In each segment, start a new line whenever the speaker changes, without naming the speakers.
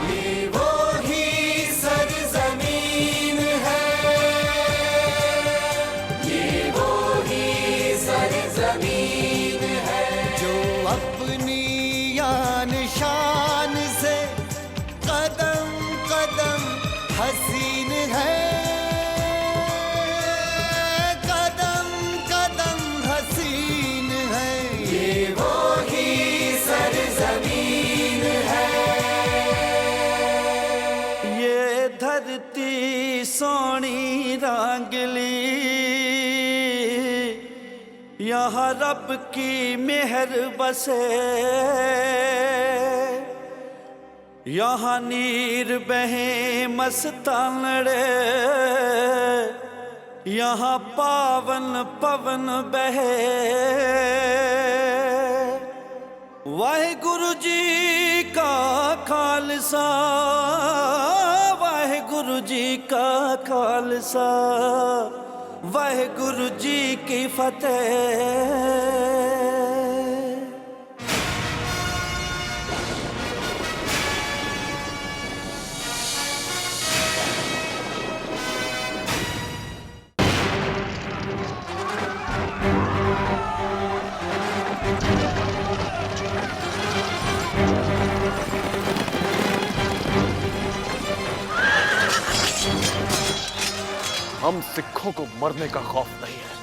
ये वो ही सरजमीन है, ये वो ही सरजमीन है, जो अपनी यान शान से कदम कदम हसीन है, कदम कदम हसीन है, ये वो ही सरजमीन है।
ये धरती सोनी रंगली, यहाँ रब की मेहर बसे, यहाँ नीर बहे मस्तानड़े, यहाँ पावन पवन बहे। वाहेगुरु जी का खालसा, वाहेगुरु जी का खालसा, वाहेगुरु जी की फतेह।
हम सिखों को मरने का खौफ नहीं है,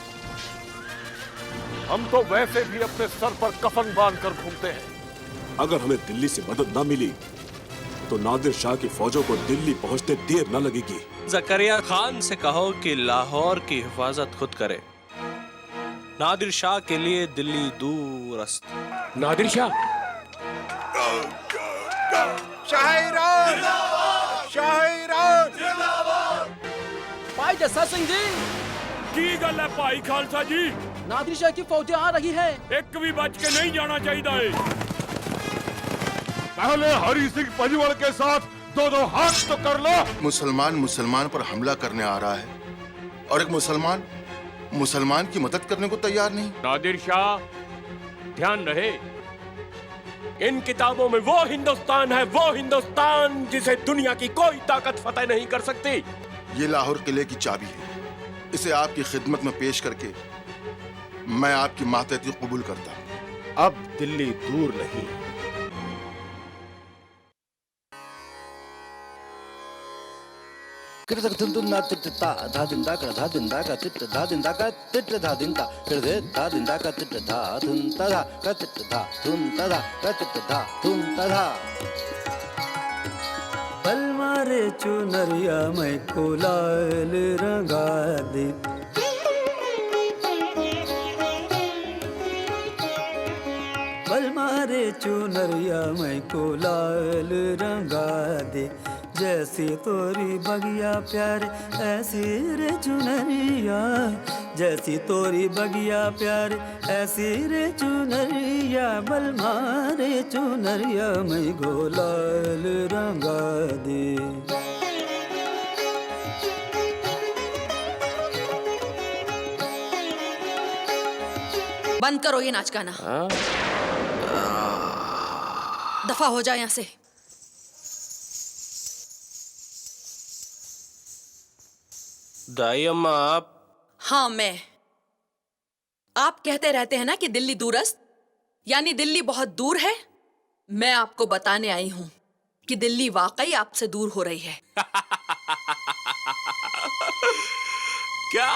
हम तो वैसे भी अपने सर पर कफन बांध कर घूमते हैं।
अगर हमें दिल्ली से मदद ना मिली तो नादिर शाह की फौजों को दिल्ली पहुंचते देर न लगेगी।
जकरिया खान से कहो कि लाहौर की हिफाजत खुद करे। नादिर शाह के लिए दिल्ली दूरस्त।
नादिर शाह
भाई जस्सा सिंह जी,
की गल है भाई खालसा जी?
नादिर शाह की फौजें आ रही है।
एक भी बच के नहीं जाना चाहिए। पहले हरि सिंह पंजवड़ के साथ दो दो हाथ तो कर लो।
मुसलमान मुसलमान पर हमला करने आ रहा है और एक मुसलमान मुसलमान की मदद करने को तैयार नहीं।
नादिर शाह, ध्यान रहे, इन किताबों में वो हिंदुस्तान है, वो हिंदुस्तान जिसे दुनिया की कोई ताकत फतेह नहीं कर सकती।
ये लाहौर किले की चाबी है, इसे आपकी खिदमत में पेश करके मैं आपकी मातहती कबूल करता हूँ।
अब दिल्ली दूर नहीं।
पल मारे चुनरिया मैं को लाल रंगा दे, पल मारे चुनरिया मैं को लाल रंगा दे, जैसी तोरी बगिया प्यारे ऐसी रे चुनरिया, जैसी तोरी बगिया प्यारे ऐसी रे चुनरिया, बल मारे चुनरिया मैं गोलाल रंगा दे।
बंद करो ये नाच गाना, दफा हो जाए यहाँ से।
दाई अम्मा आप?
हाँ मैं। आप कहते रहते हैं ना कि दिल्ली दूरस्त, यानी दिल्ली बहुत दूर है। मैं आपको बताने आई हूं कि दिल्ली वाकई आपसे दूर हो रही है।
क्या?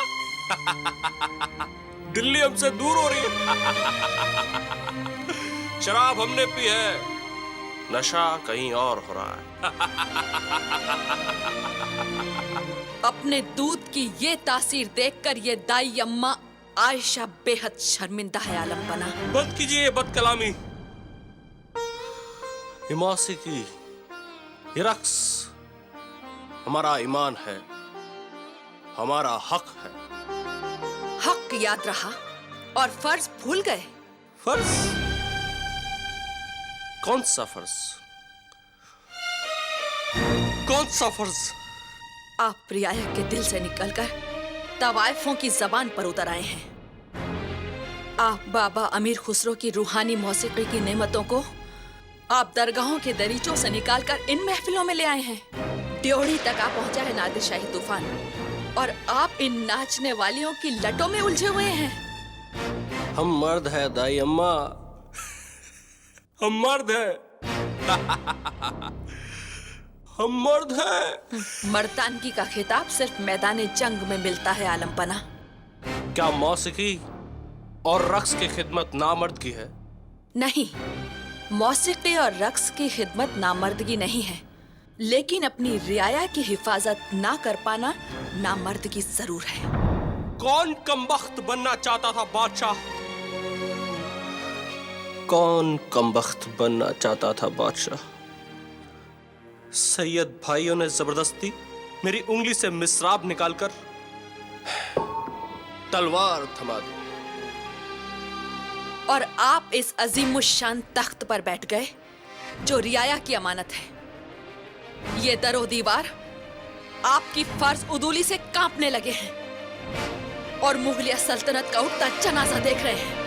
दिल्ली हमसे दूर हो रही है? शराब हमने पी है, नशा कहीं और हो रहा है।
अपने दूध की ये तासीर देखकर ये दाई अम्मा आयशा बेहद शर्मिंदा है आलम बना।
बंद कीजिए ये बदकलामी, ये मौसीकी, ये रक्स हमारा ईमान है, हमारा हक है।
हक याद रहा और फर्ज भूल गए।
फर्ज? कौन सा फर्ज? कौन सा फर्ज?
आप रियाया के दिल से निकलकर तवाइफों की जबान पर उतर आए हैं। आप बाबा अमीर खुसरो की रूहानी मौसीकी की नेमतों को आप दरगाहों के दरीचों से निकालकर इन महफिलों में ले आए हैं। ड्योढ़ी तक आ पहुंचा है नादिर शाही तूफान, और आप इन नाचने वालियों की लटों में उलझे हुए हैं।
हम मर्द है दाई अम्मा, हम मर्द है। हम मर्द है।
मर्दानगी का खिताब सिर्फ मैदान जंग में मिलता है आलमपना।
क्या मौसीकी और रक्स की खिदमत नामर्दगी है?
नहीं, मौसीकी और रक्स की खिदमत नामर्दगी नहीं है, लेकिन अपनी रियाया की हिफाजत ना कर पाना नामर्दगी जरूर है।
कौन कमबख्त बनना चाहता था बादशाह? कौन कमबख्त बनना चाहता था बादशाह? सैयद भाइयों ने जबरदस्ती मेरी उंगली से मिसराब निकालकर तलवार थमा दी,
और आप इस अजीमुशान तख्त पर बैठ गए जो रियाया की अमानत है। ये दरो दीवार आपकी फर्ज उदूली से कांपने लगे हैं और मुगलिया सल्तनत का उठता जनाजा देख रहे हैं।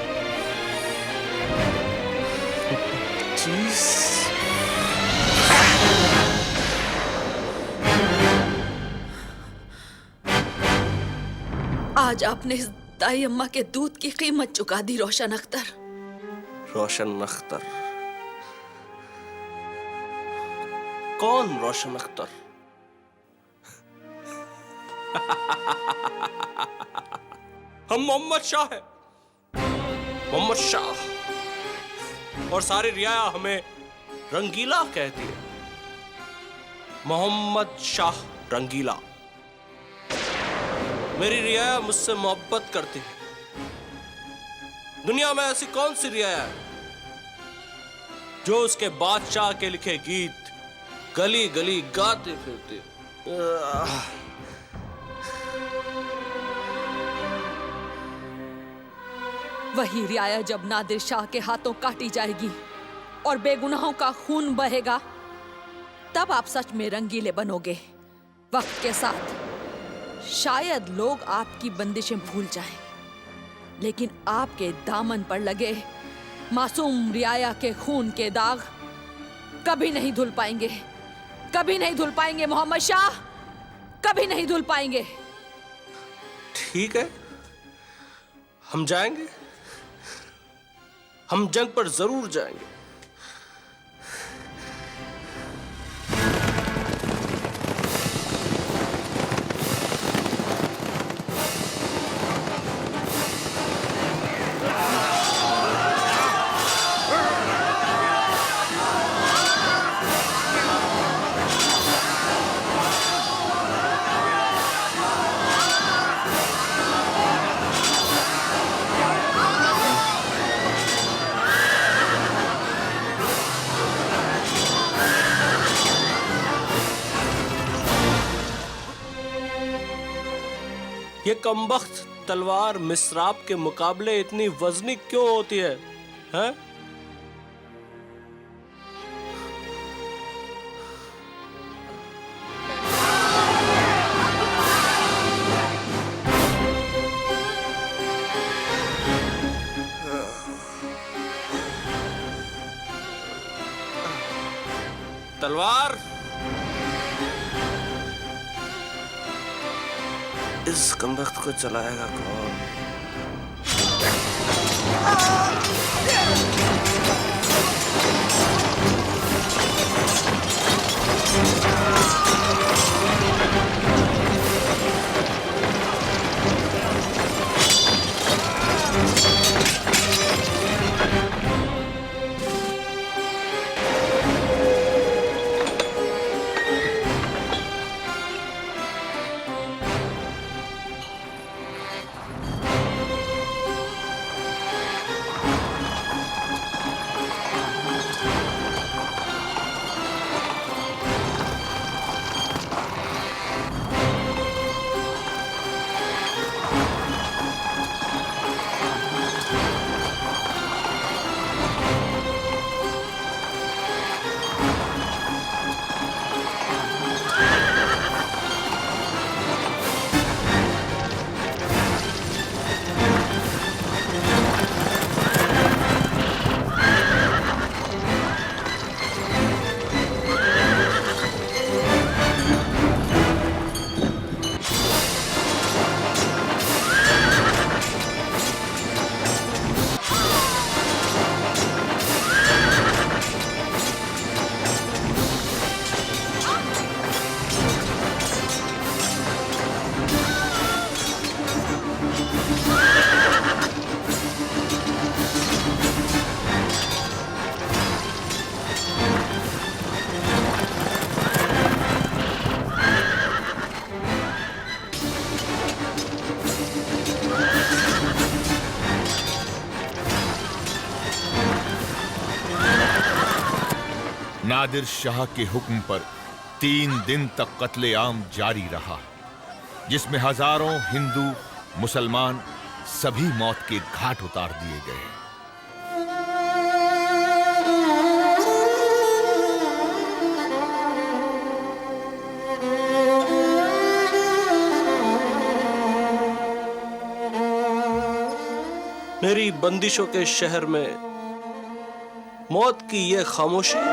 आज आपने इस दाई अम्मा के दूध की कीमत चुका दी रोशन अख्तर।
रोशन अख्तर? कौन रोशन अख्तर? हम मोहम्मद शाह है, मोहम्मद शाह, और सारी रियाया हमें रंगीला कहती है। मोहम्मद शाह रंगीला। मेरी रियाया मुझसे मोहब्बत करती है। दुनिया में ऐसी कौन सी रियाया है जो उसके बादशाह के लिखे गीत गली गली गाते फिरती?
वही रियाया जब नादिर शाह के हाथों काटी जाएगी और बेगुनाहों का खून बहेगा, तब आप सच में रंगीले बनोगे। वक्त के साथ शायद लोग आपकी बंदिशें भूल जाएं, लेकिन आपके दामन पर लगे मासूम रियाया के खून के दाग कभी नहीं धुल पाएंगे, कभी नहीं धुल पाएंगे मोहम्मद शाह, कभी नहीं धुल पाएंगे।
ठीक है, हम जाएंगे, हम जंग पर जरूर जाएंगे। ये कमबख्त तलवार मिसराब के मुकाबले इतनी वजनी क्यों होती है, हैं? तलवार इस कमबख्त को चलाएगा कौन?
नादिर शाह के हुक्म पर 3 दिन तक कत्लेआम जारी रहा, जिसमें हजारों हिंदू मुसलमान सभी मौत के घाट उतार दिए गए।
मेरी बंदिशों के शहर में मौत की ये खामोशी,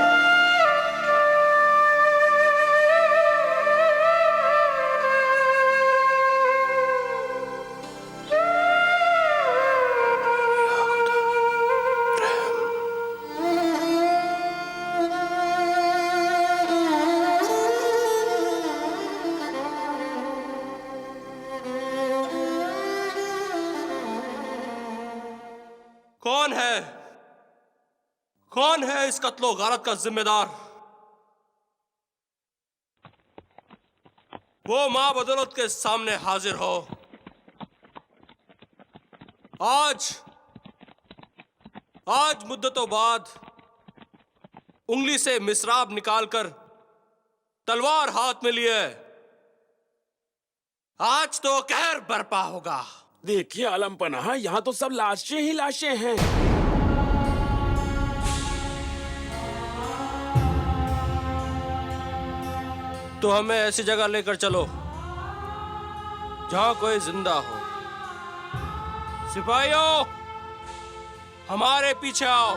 कौन है इस कत्लो गारत का जिम्मेदार? वो मां बदौलत के सामने हाजिर हो। आज मुद्दतों बाद उंगली से मिसराब निकालकर तलवार हाथ में लिए आज तो कहर बरपा होगा।
देखिए आलम पनाह, यहाँ तो सब लाशें ही लाशें हैं।
तो हमें ऐसी जगह लेकर चलो जहां कोई जिंदा हो। सिपाहियों, हमारे पीछे आओ।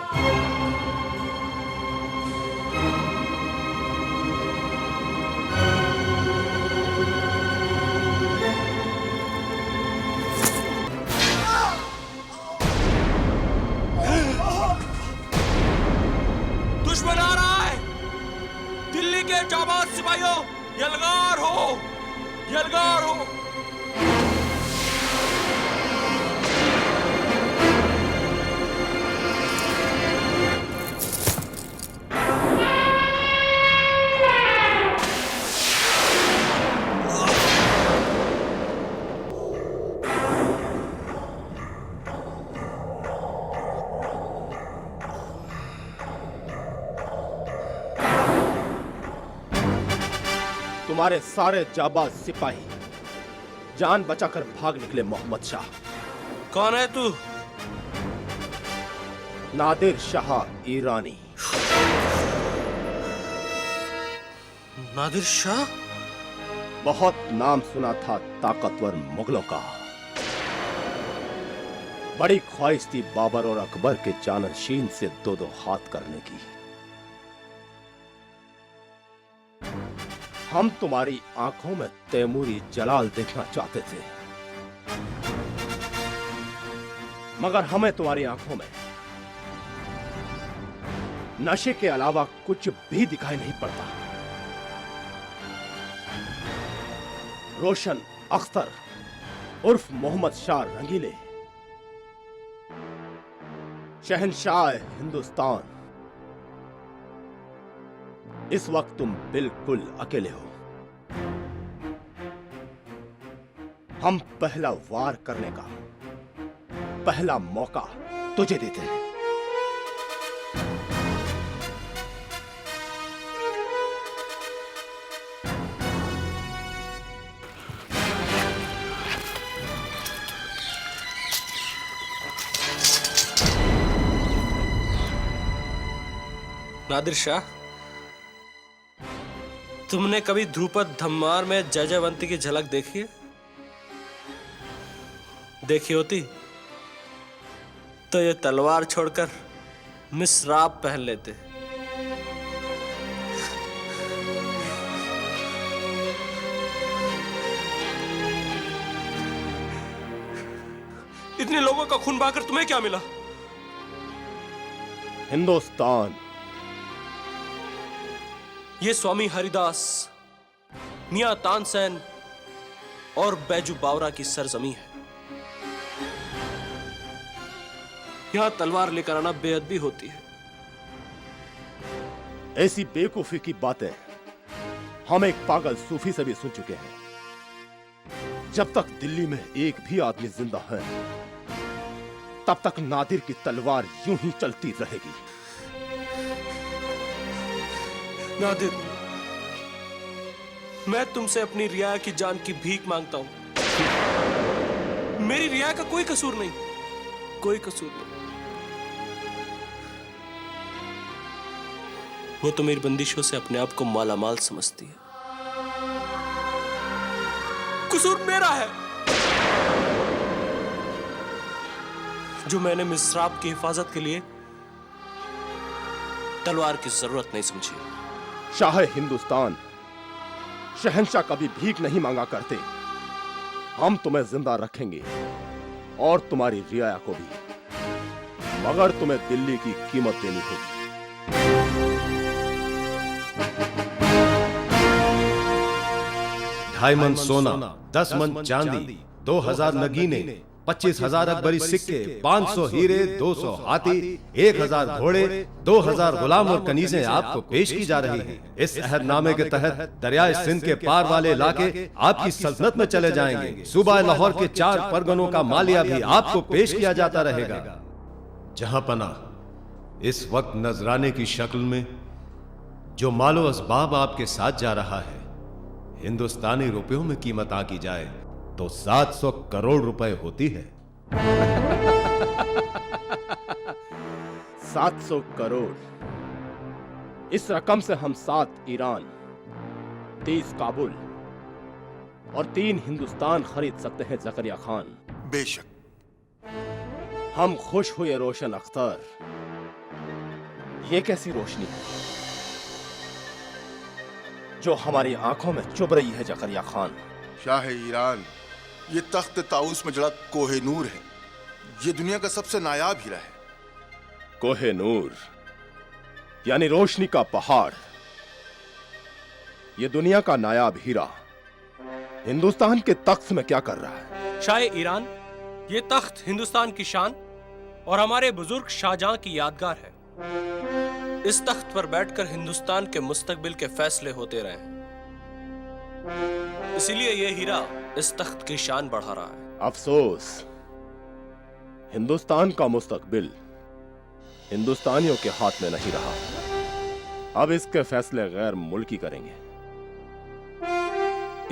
दुश्मन आ रहा है। दिल्ली के जाबाज सिपाहियों, यलगार हो, यलगार हो।
तुम्हारे सारे जाबाज सिपाही जान बचाकर भाग निकले मोहम्मद शाह।
कौन है तू?
नादिर शाह ईरानी।
नादिर शाह?
बहुत नाम सुना था ताकतवर मुगलों का। बड़ी ख्वाहिश थी बाबर और अकबर के जानशीन से 2-2 हाथ करने की। हम तुम्हारी आंखों में तैमूरी जलाल देखना चाहते थे, मगर हमें तुम्हारी आंखों में नशे के अलावा कुछ भी दिखाई नहीं पड़ता। रोशन अख्तर उर्फ मोहम्मद शाह रंगीले, शहंशाह हिंदुस्तान, इस वक्त तुम बिल्कुल अकेले हो। हम पहला वार करने का पहला मौका तुझे देते हैं।
नादिर शाह, तुमने कभी ध्रुपद धम्मार में जयजयवंती की झलक देखी है? देखी होती तो ये तलवार छोड़कर मिसराब पहन लेते। इतने लोगों का खून बहाकर तुम्हें क्या मिला?
हिंदुस्तान।
ये स्वामी हरिदास, मियां तानसेन और बैजू बावरा की सरजमी है। यहां तलवार लेकर आना बेअदबी होती है।
ऐसी बेवकूफी की बातें हम एक पागल सूफी से भी सुन चुके हैं। जब तक दिल्ली में एक भी आदमी जिंदा है, तब तक नादिर की तलवार यूं ही चलती रहेगी।
नादिर, मैं तुमसे अपनी रिया की जान की भीख मांगता हूं। मेरी रिया का कोई कसूर नहीं, कोई कसूर नहीं। वो तो मेरी बंदिशों से अपने आप को मालामाल समझती है। कसूर मेरा है जो मैंने मिसराब की हिफाजत के लिए तलवार की जरूरत नहीं समझी।
शाह हिंदुस्तान, शहंशाह कभी भीख नहीं मांगा करते। हम तुम्हें जिंदा रखेंगे और तुम्हारी रियाया को भी, मगर तुम्हें दिल्ली की कीमत देनी होगी।
2.5 मन सोना, 10 मन चांदी, 2000 नगीने, 25,000 अकबरी सिक्के, 500 हीरे, 200 हाथी, 1000 घोड़े, 2000 गुलाम और कनीजें आपको पेश की जा रही हैं। इस अहदनामे के तहत दरियाए सिंध के पार वाले इलाके आपकी सल्तनत में चले जाएंगे। सूबा लाहौर के 4 परगनों का मालिया भी आपको पेश किया जाता रहेगा।
जहां पना, इस वक्त नजराने की शक्ल में जो मालो असबाब आपके साथ जा रहा है, हिंदुस्तानी रुपयों में कीमत आकी जाए तो 700 करोड़ रुपए होती है।
700 करोड़। इस रकम से हम 7 ईरान, 30 काबुल और 3 हिंदुस्तान खरीद सकते हैं जकरिया खान।
बेशक।
हम खुश हुए रोशन अख्तर। ये कैसी रोशनी है जो हमारी आंखों में चुभ रही है जकरिया खान?
शाह ईरान, ये तख्त ताउस में जड़ा कोहे-नूर है। ये दुनिया का सबसे नायाब हीरा है।
कोहे-नूर यानी रोशनी का पहाड़। ये दुनिया का नायाब हीरा हिंदुस्तान के तख्त में क्या कर रहा है?
शाह ईरान, ये तख्त हिंदुस्तान की शान और हमारे बुजुर्ग शाहजहां की यादगार है। इस तख्त पर बैठकर हिंदुस्तान के मुस्तकबिल के फैसले होते रहे हैं। इसीलिए यह हीरा इस तख्त की शान बढ़ा रहा है।
अफसोस, हिंदुस्तान का मुस्तकबिल हिंदुस्तानियों के हाथ में नहीं रहा। अब इसके फैसले गैर मुल्की करेंगे।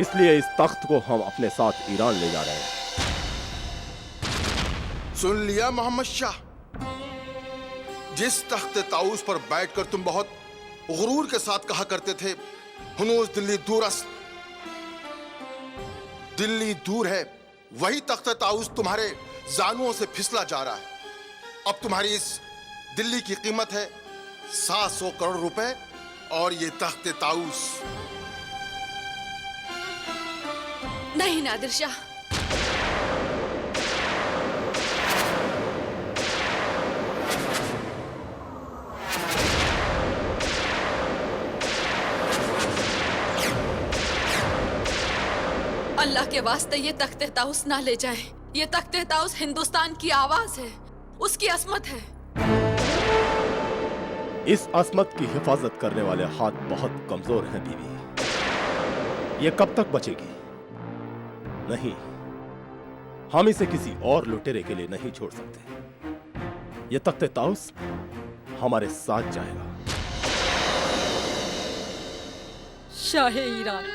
इसलिए इस तख्त को हम अपने साथ ईरान ले जा रहे हैं।
सुन लिया मोहम्मद शाह, जिस तख्त ताउस पर बैठकर तुम बहुत गुरूर के साथ कहा करते थे, हुनूस दिल्ली दूरस्त, दिल्ली दूर है, वही तख्त ताउस तुम्हारे जानुओं से फिसला जा रहा है। अब तुम्हारी इस दिल्ली की कीमत है 700 करोड़ रुपए और ये तख्त ताउस।
नहीं नादिर शाह, अल्लाह के वास्ते ये तख्ते ताउस ना ले जाएं। ये तख्ते ताउस हिंदुस्तान की आवाज है, उसकी असमत है।
इस असमत की हिफाजत करने वाले हाथ बहुत कमजोर हैं बीवी। ये कब तक बचेगी? नहीं, हम इसे किसी और लुटेरे के लिए नहीं छोड़ सकते। ये तख्ते ताउस हमारे साथ जाएगा।
शाह ईरान,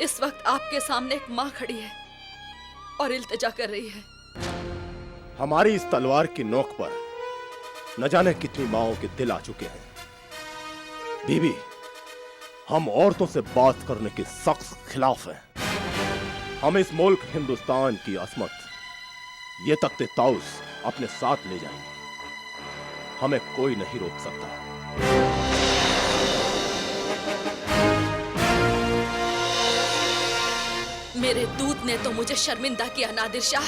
इस वक्त आपके सामने एक माँ खड़ी है और इल्तिजा कर रही है।
हमारी इस तलवार की नोक पर न जाने कितनी माओं के दिल आ चुके हैं। बीबी, हम औरतों से बात करने के सख्त खिलाफ हैं। हम इस मुल्क हिंदुस्तान की असमत, ये तख्ते ताउस अपने साथ ले जाएंगे। हमें कोई नहीं रोक सकता।
मेरे दूध ने तो मुझे शर्मिंदा किया नादिर शाह,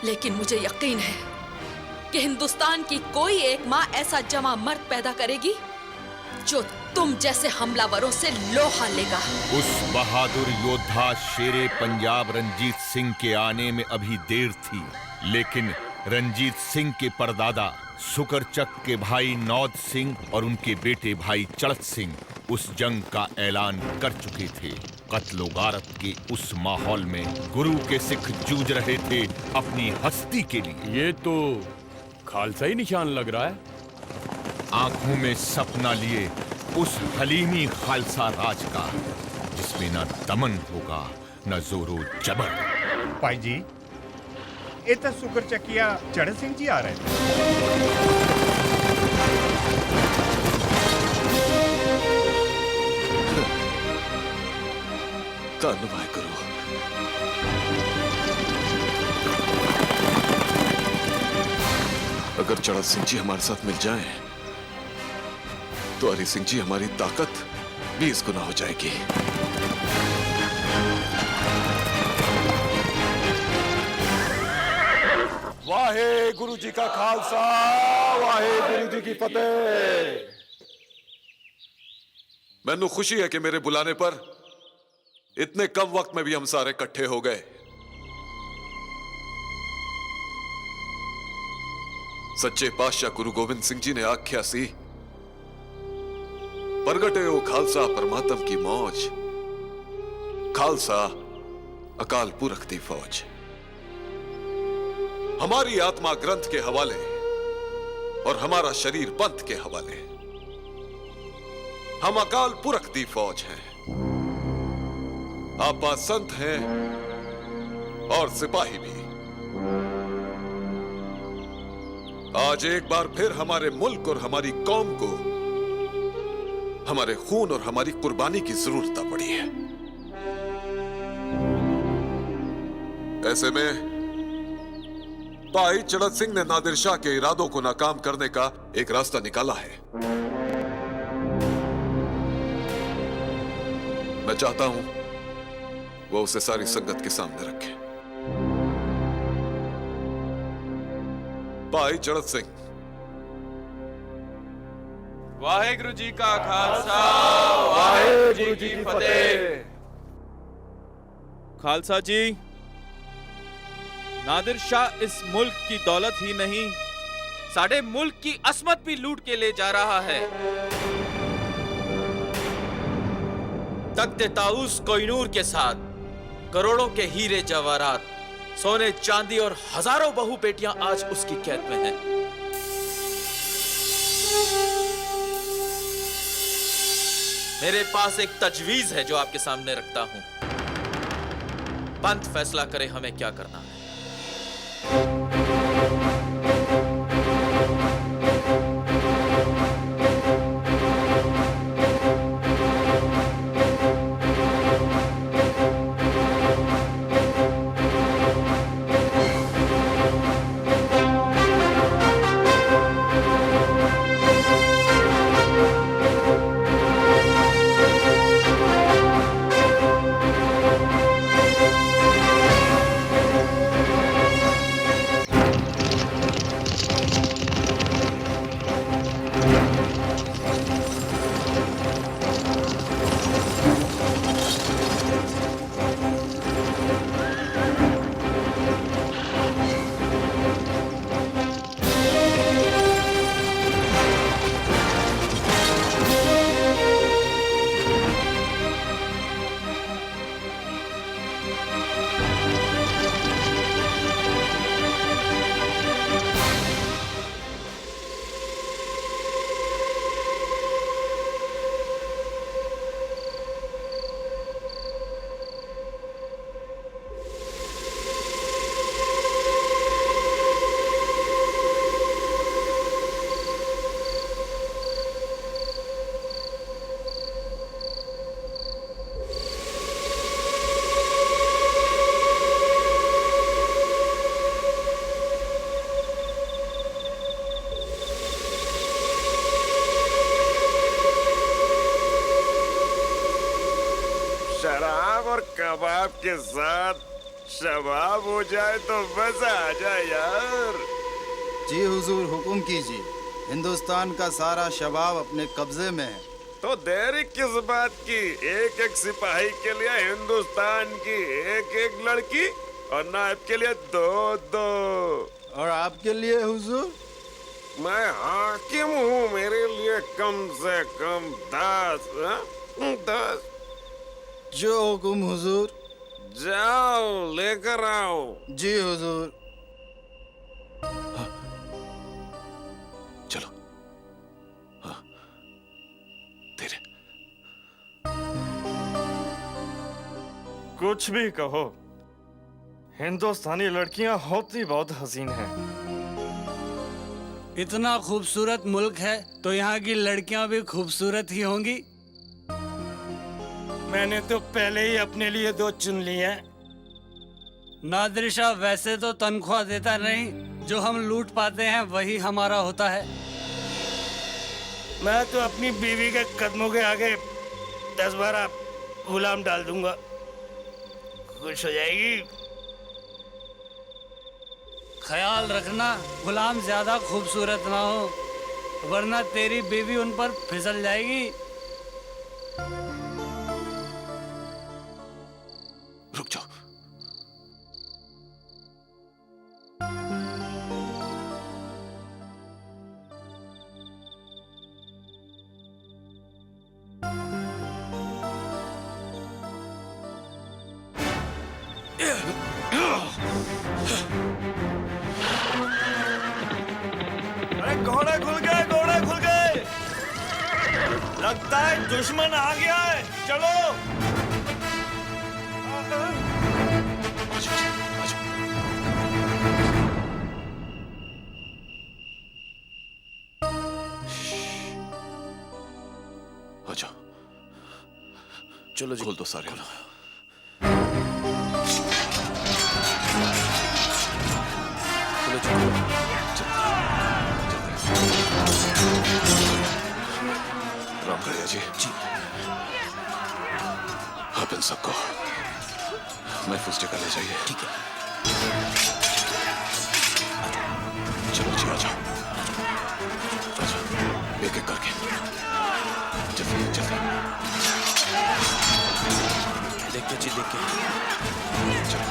लेकिन मुझे यकीन है कि हिंदुस्तान की कोई एक माँ ऐसा जवां मर्द पैदा करेगी जो तुम जैसे हमलावरों से लोहा लेगा।
उस बहादुर योद्धा शेरे पंजाब रंजीत सिंह के आने में अभी देर थी, लेकिन रंजीत सिंह के परदादा सुकरचक के भाई नौद सिंह और उनके बेटे भाई चड़त सिंह उस जंग का ऐलान कर चुके थे। कत्लो गारत के उस माहौल में गुरु के सिख जूझ रहे थे अपनी हस्ती के लिए।
ये तो खालसा ही निशान लग रहा है।
आंखों में सपना लिए उस हलीमी खालसा राज का, जिसमें न दमन होगा न जोरो जबर।
भाई जी, ये तो सुकर चकिया चढ़ सिंह जी आ रहे थे।
धन्यवाद गुरु। अगर चढ़त सिंह जी हमारे साथ मिल जाएं, तो हरि सिंह जी हमारी ताकत 20 गुना हो जाएगी।
वाहे गुरु जी का खालसा, वाहे गुरु जी की फतेह।
मैनू खुशी है कि मेरे बुलाने पर इतने कम वक्त में भी हम सारे इकट्ठे हो गए। सच्चे पातशाह गुरु गोविंद सिंह जी ने आख्या सी, प्रगटे ओ खालसा परमात्म की मौज, खालसा अकाल पुरख दी फौज। हमारी आत्मा ग्रंथ के हवाले और हमारा शरीर पंथ के हवाले। हम अकाल पुरख दी फौज हैं। आपा संत हैं और सिपाही भी। आज एक बार फिर हमारे मुल्क और हमारी कौम को हमारे खून और हमारी कुर्बानी की जरूरत पड़ी है। ऐसे में भाई चढ़त सिंह ने नादिर शाह के इरादों को नाकाम करने का एक रास्ता निकाला है। मैं चाहता हूं वो उसे सारी संगत के सामने रखे। भाई चढ़त सिंह।
वाहेगुरु जी का खालसा, वाहेगुरु जी की फतेह। खालसा जी, नादिर शाह इस मुल्क की दौलत ही नहीं, साढ़े मुल्क की असमत भी लूट के ले जा रहा है।
तख्ते ताऊस कोहिनूर के साथ करोड़ों के हीरे जवाहरात, सोने चांदी और हजारों बहू बेटियां आज उसकी कैद में हैं। मेरे पास एक तजवीज है जो आपके सामने रखता हूं। पंथ फैसला करे हमें क्या करना है।
शराब और कबाब के साथ शबाब हो जाए तो मजा आ जाए यार।
जी हुजूर, हुक्म कीजिए। हिंदुस्तान का सारा शबाब अपने कब्जे में है।
तो देरी किस बात की? एक एक सिपाही के लिए हिंदुस्तान की एक एक लड़की और नायब के लिए 2-2।
और आपके लिए हुजूर?
मैं हाकिम हूँ, मेरे लिए कम से कम 10। 10।
जो हुक्म हुजूर।
जाओ लेकर आओ।
जी हुजूर।
चलो
कुछ भी कहो, हिंदुस्तानी लड़कियां होती बहुत हसीन हैं।
इतना खूबसूरत मुल्क है तो यहाँ की लड़कियां भी खूबसूरत ही होंगी।
मैंने तो पहले ही अपने लिए 2 चुन ली हैं।
नादिर शाह वैसे तो तनख्वाह देता नहीं, जो हम लूट पाते हैं वही हमारा होता है।
मैं तो अपनी बीवी के कदमों के आगे 10-12 गुलाम डाल दूंगा, खुश हो जाएगी।
ख्याल रखना गुलाम ज्यादा खूबसूरत ना हो, वरना तेरी बीवी उन पर फिसल जाएगी।
रुक जाओ।
घोड़े खुल गए, घोड़े खुल गए। लगता है दुश्मन आ गया है, चलो।
आजा। चलो जी, खोल दो सारे। राम करिया जी। आप इन सबको महफूज जगह ले जाइए। ठीक है। चलो जी, आ जाओ, एक एक करके, जल्दी जल्दी।
देखिए जी, देखिए।
चलो।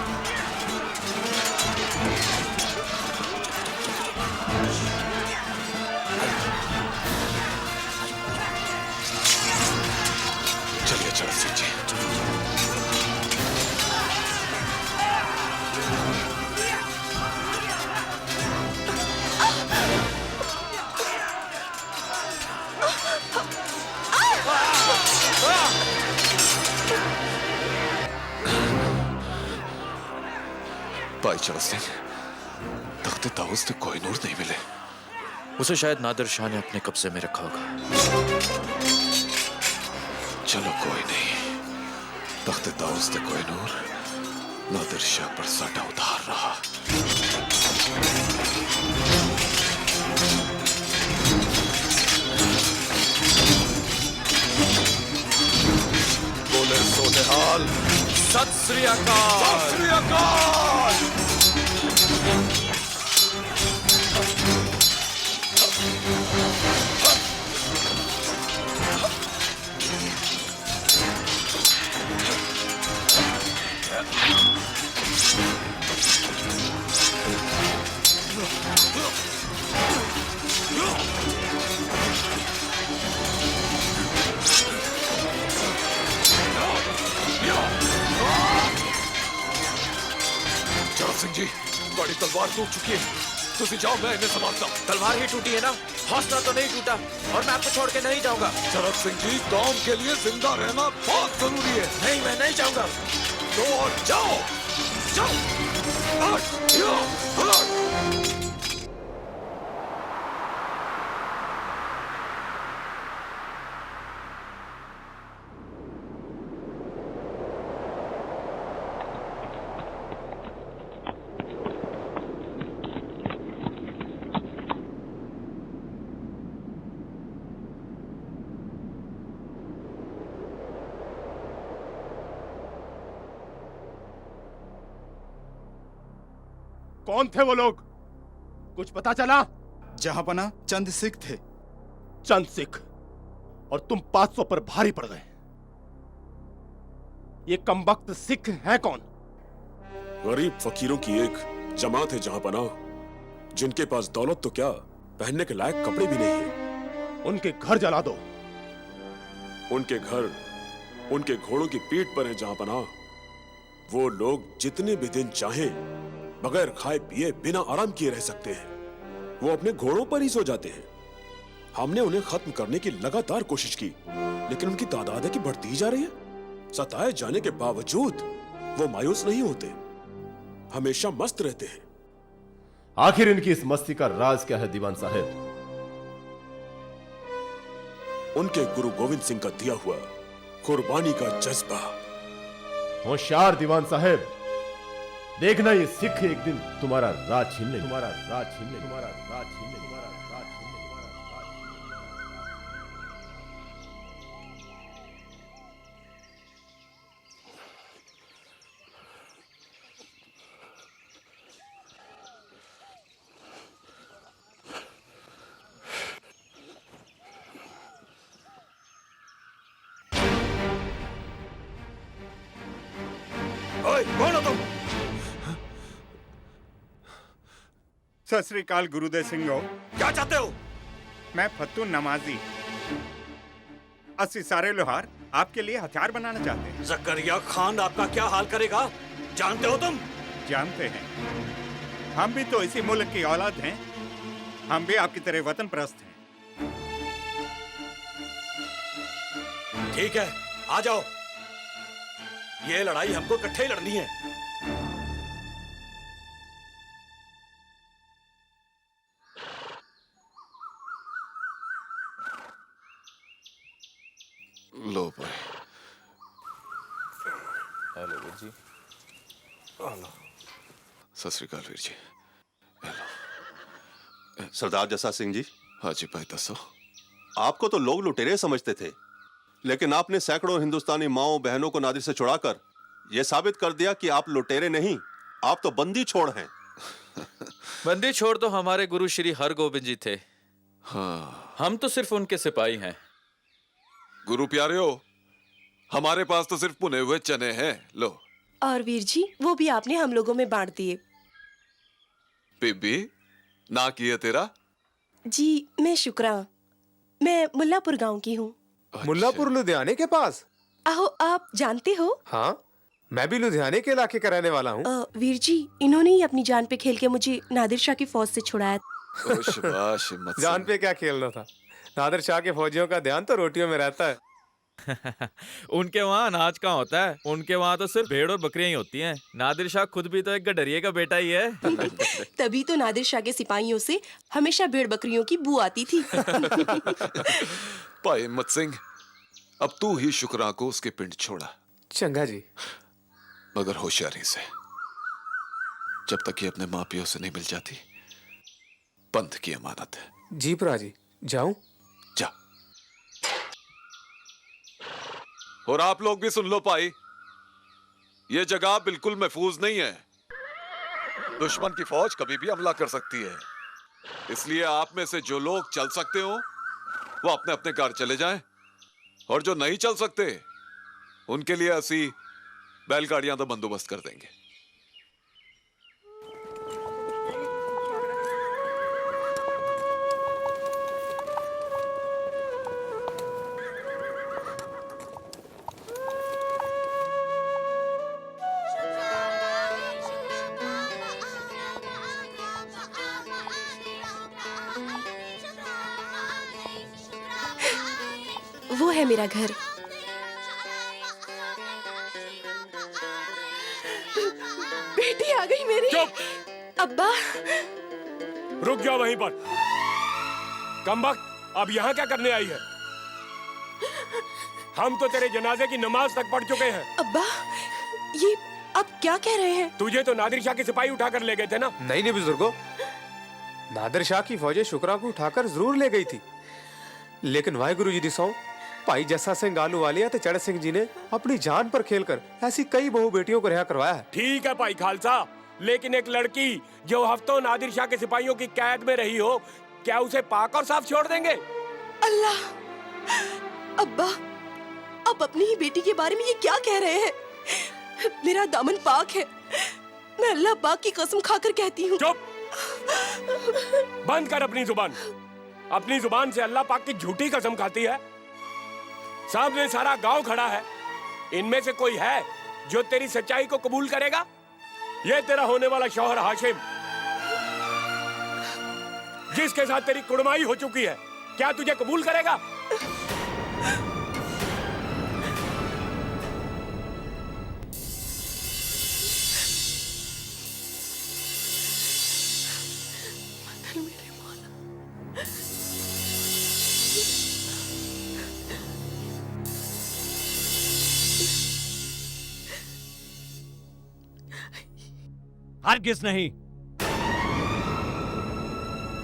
चलिए चलो सिंह जी। भाई चलो सिंह, तख्ते ताउस से कोई नूर नहीं मिले।
उसे शायद नादिर शाह ने अपने कब्जे में रखा होगा।
चलो कोई नहीं, तख्ते ताउस से कोई नूर नादिर शाह पर साटा उतार रहा। बोले सोनेहाल,
सत श्री अकाल।
सत श्री अकाल। सिंह जी, बड़ी तलवार टूट चुकी है, तुम जाओ, मैं इन्हें संभालता हूँ।
तलवार ही टूटी है ना, हौसला तो नहीं टूटा, और मैं आपको छोड़ के नहीं जाऊंगा।
शरद सिंह जी, कौम के लिए जिंदा रहना बहुत जरूरी है।
नहीं, मैं नहीं जाऊंगा।
तो और जाओ, जाओ।
कौन थे वो लोग, कुछ पता चला?
जहांपना चंद सिख थे।
चंद सिख, और तुम 500 पर भारी पड़ गए। ये कमबख्त सिख हैं कौन?
गरीब फकीरों की एक जमात है जहांपना, जिनके पास दौलत तो क्या, पहनने के लायक कपड़े भी नहीं है।
उनके घर जला दो।
उनके घर उनके घोड़ों की पीठ पर है जहांपना। वो लोग जितने भी दिन चाहें बगैर खाए पिए बिना आराम किए रह सकते हैं। वो अपने घोड़ों पर ही सो जाते हैं। हमने उन्हें खत्म करने की लगातार कोशिश की, लेकिन उनकी तादाद है कि बढ़ती ही जा रही है। सताए जाने के बावजूद वो मायूस नहीं होते, हमेशा मस्त रहते हैं।
आखिर इनकी इस मस्ती का राज क्या है दीवान साहब?
उनके गुरु गोविंद सिंह का दिया हुआ कुर्बानी का जज्बा।
होशियार दीवान साहब, देखना ये सिख एक दिन तुम्हारा राज छीन ले, तुम्हारा राज छीन ले, तुम्हारा राज छीन ले, तुम्हारा राज छीन ले, तुम्हारा राज छीन
ओए, कौन हो तुम?
सत श्री अकाल गुरुदेव सिंह हो।
क्या चाहते हो?
मैं फत्तू नमाजी 80 सारे लोहार आपके लिए हथियार बनाना चाहते हैं।
जकरिया खान आपका क्या हाल करेगा, जानते हो तुम?
जानते हैं, हम भी तो इसी मुल्क की औलाद हैं। हम भी आपकी तरह वतन परस्त हैं।
ठीक है, आ जाओ। ये लड़ाई हमको इकट्ठे ही लड़नी है।
लो भाई।
हेलो वीर जी।
हेलो। सत श्री अकाल वीर जी। हेलो।
सरदार जस्सा सिंह जी।
हाँ जी भाई, दसो।
आपको तो लोग लुटेरे समझते थे, लेकिन आपने सैकड़ों हिंदुस्तानी माओ बहनों को नादिर से छुड़ाकर यह साबित कर दिया कि आप लुटेरे नहीं, आप तो बंदी छोड़ हैं।
बंदी छोड़ तो हमारे गुरु श्री हरगोबिंद जी थे।
हाँ,
हम तो सिर्फ उनके सिपाही हैं।
गुरु प्यारे हो, हमारे पास तो सिर्फ भुने हुए चने हैं। लो।
और वीर जी, वो भी आपने हम लोगों में बांट दिए।
बीबी, ना किए तेरा?
जी, मैं शुक्रा, मैं मुल्लापुर गांव की हूँ।
मुल्लापुर लुधियाने के पास?
आहो, आप जानते हो?
हाँ, मैं भी लुधियाने के इलाके का रहने वाला हूँ।
वीर जी, इन्होंने ही अपनी जान पे खेल के मुझे नादिर शाह की फौज से छुड़ाया।
शाबाश हिम्मत।
जान पे क्या खेलना था, नादिर शाह के फौजियों का ध्यान तो रोटियों में रहता है।
उनके वहाँ अनाज कहाँ होता है, उनके वहाँ तो सिर्फ भेड़ और बकरियां ही होती हैं। नादिर शाह खुद भी तो एक गडरिये का बेटा ही है।
तभी तो नादिर शाह के सिपाहियों से हमेशा भेड़ बकरियों की बू आती थी।
भाई हिम्मत सिंह, अब तू ही शुक्रा को उसके पिंड छोड़ा।
चंगा जी।
मगर होशियारी से, जब तक ये अपने माँ पियो से नहीं मिल जाती। पंथ की अमानत है।
जी प्रा जी, जाऊं?
जा। और आप लोग भी सुन लो भाई, ये जगह बिल्कुल महफूज नहीं है। दुश्मन की फौज कभी भी हमला कर सकती है। इसलिए आप में से जो लोग चल सकते हो वो अपने अपने घर चले जाएं, और जो नहीं चल सकते उनके लिए ऐसी बैलगाड़ियां तो बंदोबस्त कर देंगे।
वो है मेरा घर। बेटी आ गई मेरी।
चुप।
अब्बा।
रुक जाओ वहीं पर। कमबख्त, अब यहाँ क्या करने आई है? हम तो तेरे जनाजे की नमाज तक पढ़ चुके हैं।
अब्बा, ये आप क्या कह रहे हैं?
तुझे तो नादिर शाह के सिपाही उठाकर ले गए थे ना?
नहीं बुजुर्गो, नादिर शाह की फौजें शुक्रा को उठाकर जरूर ले गई थी, लेकिन वाहिगुरु जी दी सौं भाई जस्सा सिंह आलूवालिया ते चढ़ सिंह जी ने अपनी जान पर खेलकर ऐसी कई बहु बेटियों को रिहा करवाया है।
ठीक है भाई खालसा, लेकिन एक लड़की जो हफ्तों नादिर शाह के सिपाहियों की कैद में रही हो, क्या उसे पाक और साफ छोड़ देंगे?
अल्लाह, अब्बा, आप अपनी ही बेटी के बारे में ये क्या कह रहे हैं? मेरा दामन पाक है, मैं अल्लाह पाक की कसम खाकर कहती हूँ।
चुप! बंद कर अपनी जुबान। अपनी जुबान से अल्लाह पाक की झूठी कसम खाती है। सामने सारा गांव खड़ा है, इनमें से कोई है जो तेरी सच्चाई को कबूल करेगा? ये तेरा होने वाला शौहर हाशिम, जिसके साथ तेरी कुड़माई हो चुकी है, क्या तुझे कबूल करेगा?
हरगिज नहीं।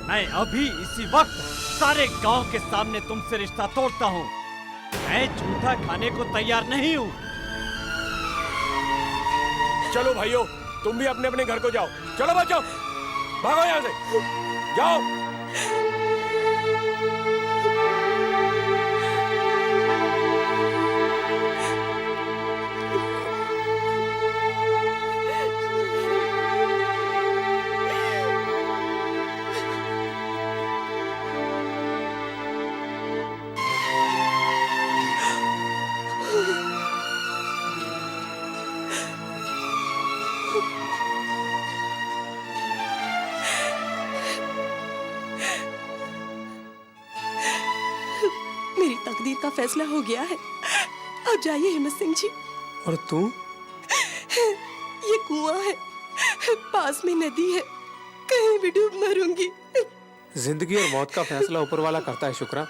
मैं अभी इसी वक्त सारे गांव के सामने तुमसे रिश्ता तोड़ता हूं। मैं झूठा खाने को तैयार नहीं हूं।
चलो भाइयों, तुम भी अपने अपने घर को जाओ। चलो बच्चों, भागो यहाँ से, जाओ।
मेरी तकदीर का फैसला हो गया है। अब जाइए हिम्मत सिंह जी।
और तू?
ये कुआं है, पास में नदी है, कहीं भी डूब मरूंगी।
जिंदगी और मौत का फैसला ऊपर वाला करता है शुक्रा।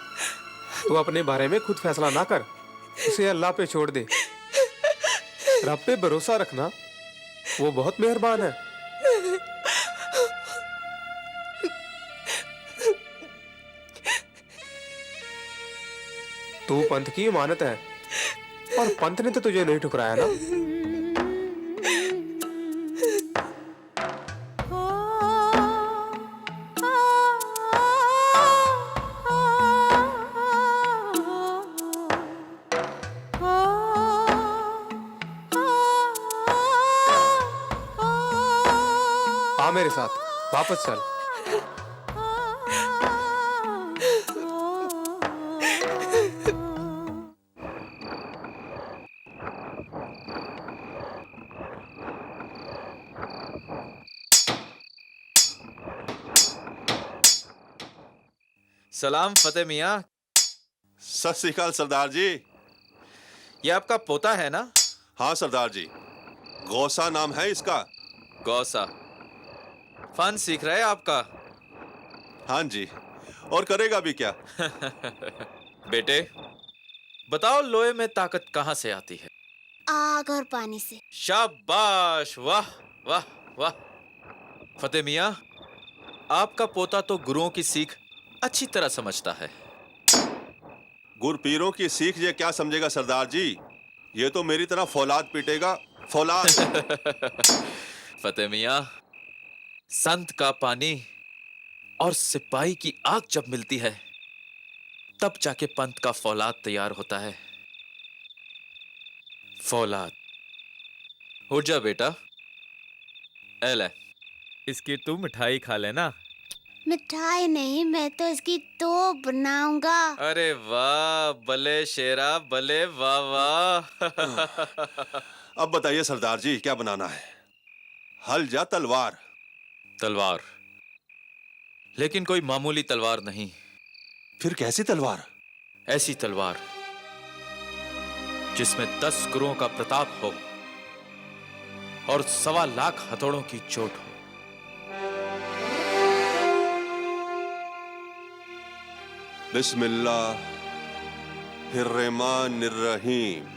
तू अपने बारे में खुद फैसला ना कर, उसे अल्लाह पे छोड़ दे। रब पे भरोसा रखना, वो बहुत मेहरबान है। तू पंथ की इमानत है और पंथ ने तो तुझे नहीं ठुकराया ना। आ मेरे साथ, वापस चल।
सलाम फतेह मियाँ।
सत श्री अकाल सरदार जी।
ये आपका पोता है ना?
हाँ सरदार जी, गौसा नाम है इसका।
गौसा फन सीख रहा है आपका?
हाँ जी, और करेगा भी क्या।
बेटे बताओ, लोहे में ताकत कहाँ से आती है?
आग और पानी से।
शाबाश, वाह वाह वाह। फतेह मियाँ, आपका पोता तो गुरुओं की सीख अच्छी तरह समझता है।
गुरपीरों की सीख ये क्या समझेगा सरदार जी, ये तो मेरी तरह फौलाद पीटेगा, फौलाद।
फतेह मियाँ, संत का पानी और सिपाही की आग जब मिलती है तब जाके पंत का फौलाद तैयार होता है। फौलाद। उठ जा बेटा, ए ले, इसकी तू मिठाई खा लेना।
मिठाई नहीं, मैं तो इसकी तोप बनाऊंगा।
अरे वाह भले शेरा, भले वाह वाह।
अब बताइए सरदार जी, क्या बनाना है, हल या तलवार?
तलवार, लेकिन कोई मामूली तलवार नहीं।
फिर कैसी तलवार?
ऐसी तलवार जिसमें 10 गुरुओं का प्रताप हो और 1.25 लाख हथौड़ों की चोट हो।
बिस्मिल्लाहिर्रहमानिर्रहीम।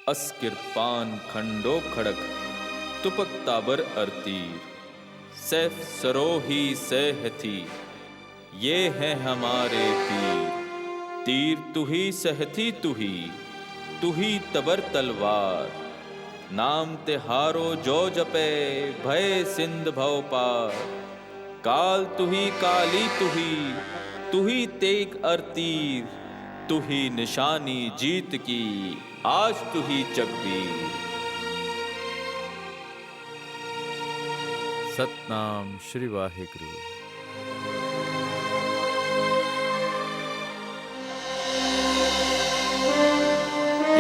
अस्किरपान खंडो खड़ग तुपक ताबर अरतीर सैफ सरोही सहथी, ये हैं हमारे पीर। तीर तुही सहथी तुही तबर तलवार। नाम तिहारो जो जपे भय सिंध भव पार। काल तुही काली तुही तेग अरतीर। तुही निशानी जीत की आज तुही जगबीर। सतनाम श्री वाहिगुरु।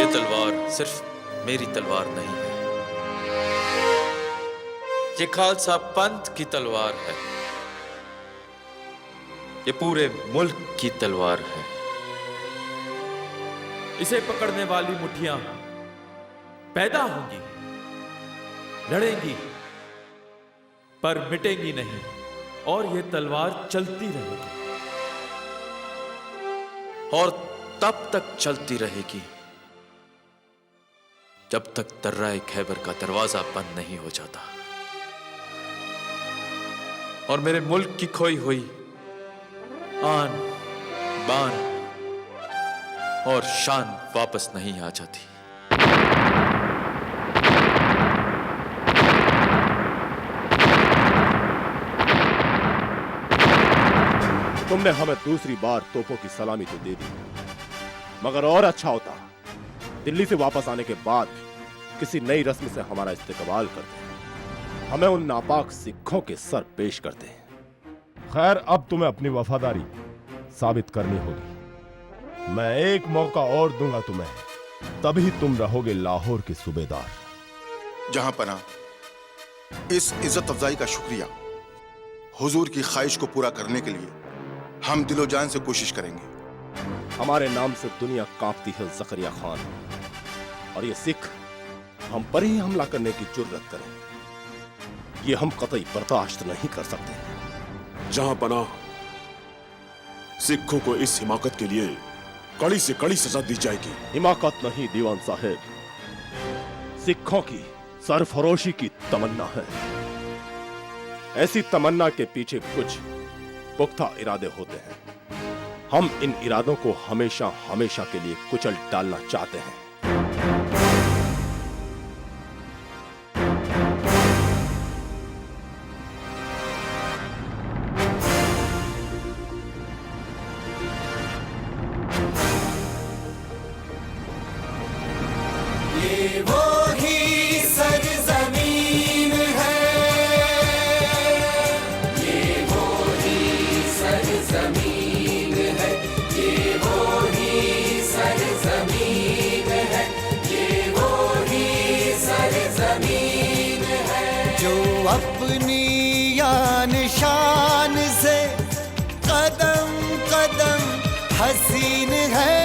ये तलवार सिर्फ मेरी तलवार नहीं है, ये खालसा पंथ की तलवार है, ये पूरे मुल्क की तलवार है।
इसे पकड़ने वाली मुट्ठियां पैदा होंगी, लड़ेंगी, पर मिटेंगी नहीं, और ये तलवार चलती रहेगी।
और तब तक चलती रहेगी जब तक दर्रा खैबर का दरवाजा बंद नहीं हो जाता और मेरे मुल्क की खोई हुई आन, बान और शान वापस नहीं आ जाती।
तुमने हमें दूसरी बार तोपों की सलामी तो दे दी, मगर और अच्छा होता दिल्ली से वापस आने के बाद किसी नई रस्म से हमारा इस्तेकबाल करते, हमें उन नापाक सिखों के सर पेश करते।
खैर, अब तुम्हें अपनी वफादारी साबित करनी होगी। मैं एक मौका और दूंगा तुम्हें, तभी तुम रहोगे लाहौर के सूबेदार।
जहां पना, इस इज्जत अफजाई का शुक्रिया। हुजूर की ख्वाहिश को पूरा करने के लिए हम दिलो जान से कोशिश करेंगे।
हमारे नाम से दुनिया कांपती है जकरिया खान, और ये सिख हम पर ही हमला करने की जुर्रत करें, ये हम कतई बर्दाश्त नहीं कर सकते।
जहां पना, सिखों को इस हिमाकत के लिए कड़ी से कड़ी सजा दी जाएगी।
हिमाकत नहीं दीवान साहब, सिखों की सरफरोशी की तमन्ना है। ऐसी तमन्ना के पीछे कुछ पुख्ता इरादे होते हैं। हम इन इरादों को हमेशा हमेशा के लिए कुचल डालना चाहते हैं।
ये वो ही सरजमीन है, ये वो ही सरजमीन है, ये वो ही सरजमीन है, ये वो ही सरजमीन है, जो अपनी यान शान से कदम कदम हसीन है।